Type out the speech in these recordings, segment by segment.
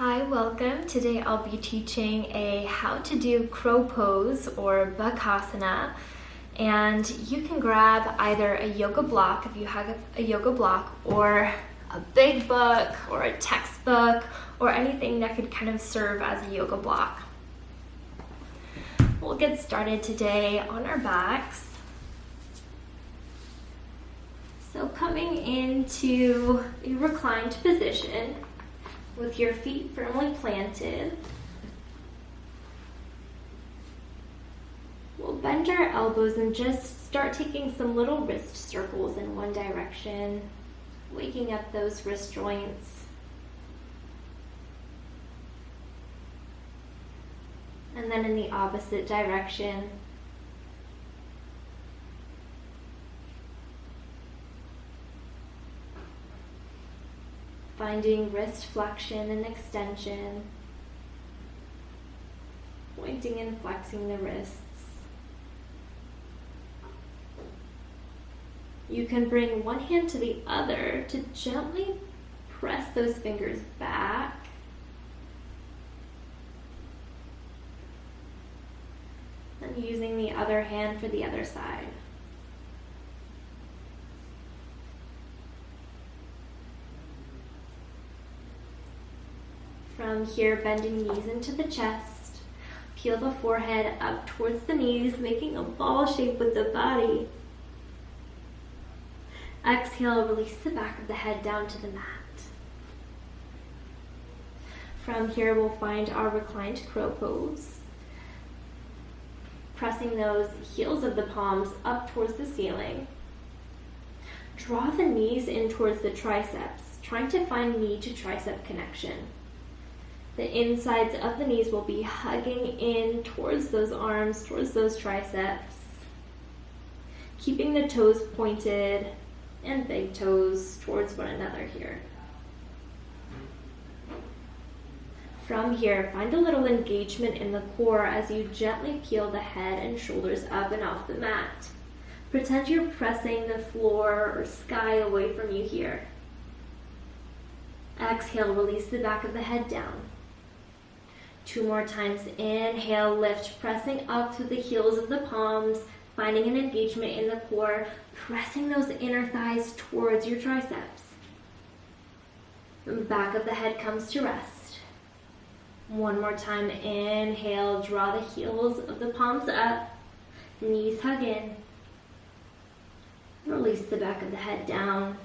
Hi, welcome. Today I'll be teaching a how to do crow pose or Bakasana, and you can grab either a yoga block if you have a yoga block, or a big book or a textbook or anything that could kind of serve as a yoga block. We'll get started today on our backs. So coming into a reclined position with your feet firmly planted, we'll bend our elbows and just start taking some little wrist circles in one direction, waking up those wrist joints. And then in the opposite direction. Finding wrist flexion and extension, pointing and flexing the wrists. You can bring one hand to the other to gently press those fingers back. And using the other hand for the other side. From here, bending knees into the chest. Peel the forehead up towards the knees, making a ball shape with the body. Exhale, release the back of the head down to the mat. From here, we'll find our reclined crow pose. Pressing those heels of the palms up towards the ceiling. Draw the knees in towards the triceps, trying to find knee to tricep connection. The insides of the knees will be hugging in towards those arms, towards those triceps. Keeping the toes pointed and big toes towards one another here. From here, find a little engagement in the core as you gently peel the head and shoulders up and off the mat. Pretend you're pressing the floor or sky away from you here. Exhale, release the back of the head down. 2 more times. Inhale, lift, pressing up through the heels of the palms, finding an engagement in the core, pressing those inner thighs towards your triceps. The back of the head comes to rest. 1 more time. Inhale, draw the heels of the palms up, knees hug in. Release the back of the head down.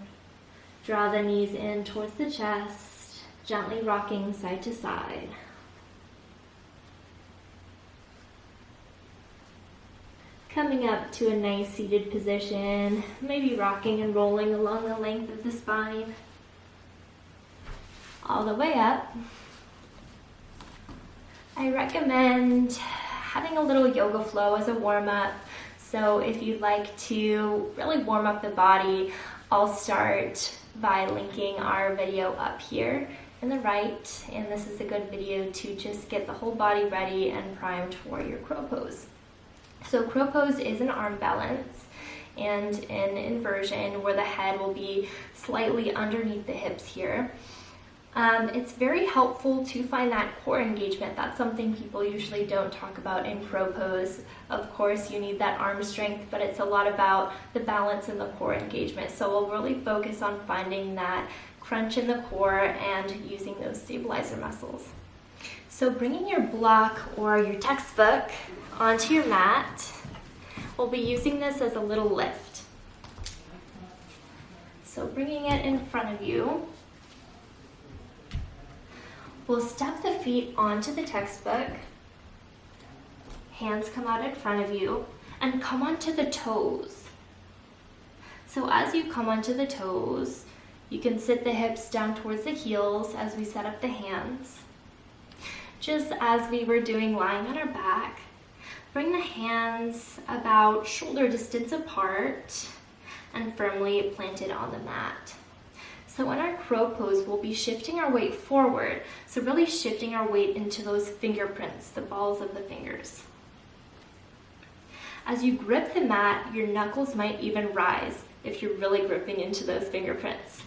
Draw the knees in towards the chest, gently rocking side to side. Coming up to a nice seated position, maybe rocking and rolling along the length of the spine, all the way up. I recommend having a little yoga flow as a warm-up. So if you'd like to really warm up the body, I'll start by linking our video up here in the right, and this is a good video to just get the whole body ready and primed for your crow pose. So crow pose is an arm balance and an inversion where the head will be slightly underneath the hips here. It's very helpful to find that core engagement. That's something people usually don't talk about in crow pose. Of course, you need that arm strength, but it's a lot about the balance and the core engagement. So we'll really focus on finding that crunch in the core and using those stabilizer muscles. So bringing your block or your textbook onto your mat, we'll be using this as a little lift. So bringing it in front of you, we'll step the feet onto the textbook, hands come out in front of you, and come onto the toes. So as you come onto the toes, you can sit the hips down towards the heels as we set up the hands. Just as we were doing lying on our back, bring the hands about shoulder distance apart and firmly planted on the mat. So in our crow pose, we'll be shifting our weight forward. So really shifting our weight into those fingerprints, the balls of the fingers. As you grip the mat, your knuckles might even rise if you're really gripping into those fingerprints.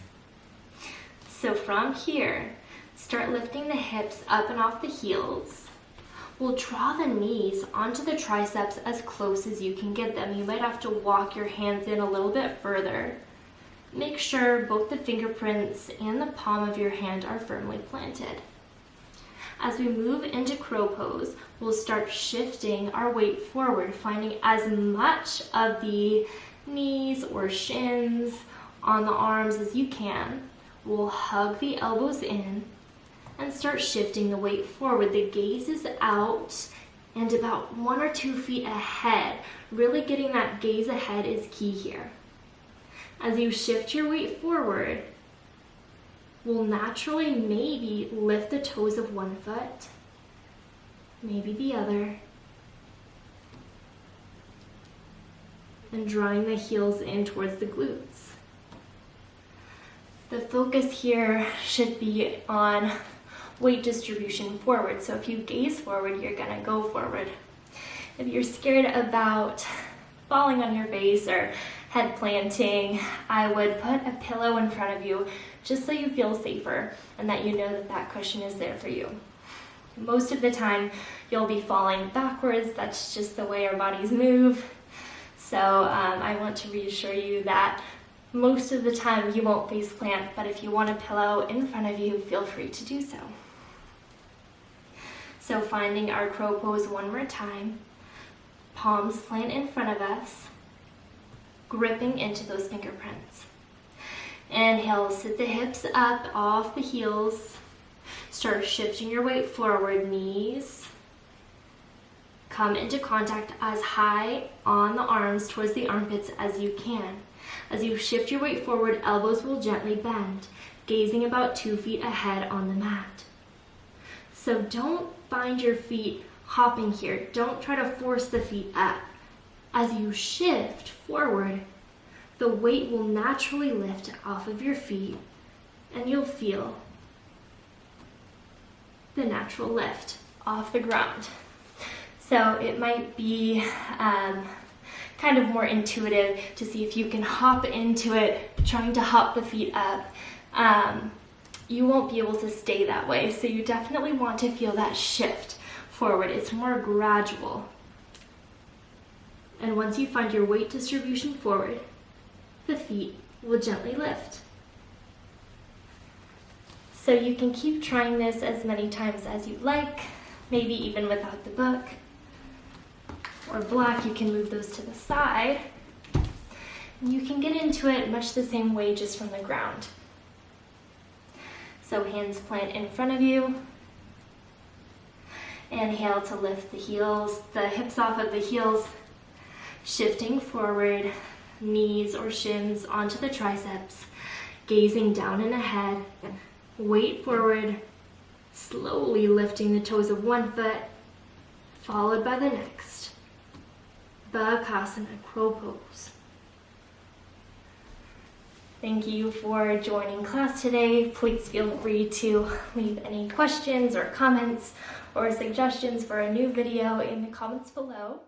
So from here, Start lifting the hips up and off the heels. We'll draw the knees onto the triceps as close as you can get them. You might have to walk your hands in a little bit further. Make sure both the fingerprints and the palm of your hand are firmly planted. As we move into crow pose, we'll start shifting our weight forward, finding as much of the knees or shins on the arms as you can. We'll hug the elbows in and start shifting the weight forward. The gaze is out and about 1 or 2 feet ahead. Really getting that gaze ahead is key here. As you shift your weight forward, we'll naturally maybe lift the toes of one foot, maybe the other, and drawing the heels in towards the glutes. The focus here should be on weight distribution forward. So if you gaze forward, you're gonna go forward. If you're scared about falling on your face or head planting, I would put a pillow in front of you just so you feel safer and that you know that that cushion is there for you. Most of the time, you'll be falling backwards. That's just the way our bodies move. So I want to reassure you that most of the time you won't face plant, but if you want a pillow in front of you, feel free to do so. So finding our crow pose one more time, palms plant in front of us, gripping into those fingerprints. Inhale, sit the hips up off the heels. Start shifting your weight forward, knees. Come into contact as high on the arms towards the armpits as you can. As you shift your weight forward, elbows will gently bend, gazing about 2 feet ahead on the mat. So don't find your feet hopping here. Don't try to force the feet up. As you shift forward, the weight will naturally lift off of your feet and you'll feel the natural lift off the ground. So it might be kind of more intuitive to see if you can hop into it, trying to hop the feet up. You won't be able to stay that way, so you definitely want to feel that shift forward. It's more gradual. And once you find your weight distribution forward, the feet will gently lift. So you can keep trying this as many times as you like, maybe even without the book or block. You can move those to the side. And you can get into it much the same way, just from the ground. So hands plant in front of you. Inhale to lift the heels, the hips off of the heels, shifting forward, knees or shins onto the triceps, gazing down and ahead. Weight forward, slowly lifting the toes of one foot, followed by the next. Bakasana, crow pose. Thank you for joining class today. Please feel free to leave any questions or comments or suggestions for a new video in the comments below.